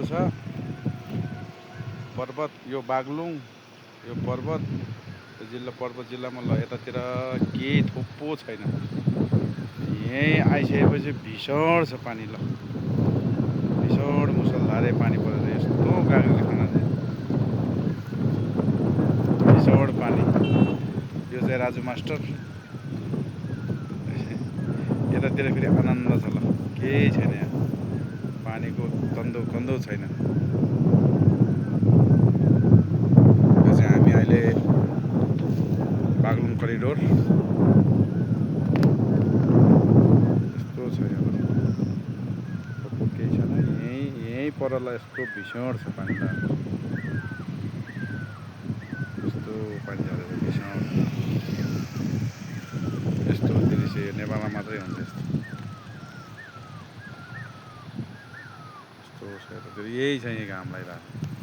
छ पर्वत, यो बागलुङ, यो पर्वत, यो पर्वत जिल्लामा ल यतातिर केही थोप्पो छैन। यहीँ आइसकेपछि भीषण छ पानी, ल भीषण मुसलधारे पानी परेर यस्तो गाग्रीले खाना चाहिँ भीषण पानी। यो चाहिँ राजु मास्टर, यतातिर फेरि आनन्द छ, ल केही छैन यहाँ, पानीको तन्दो कन्दो छैन। यो चाहिँ हामी अहिले बागलुङ करिडोर, यस्तो छ यहाँ, थोप्पो केही छैन। यहीँ परला यस्तो भीषण छ पानी, यस्तो पानी झरेर भीषण। यस्तो दृश्य नेपालमा मात्रै हुन्छ। यस्तो छ यतातिर, यही छ यहीँ घाम लागिरहेको।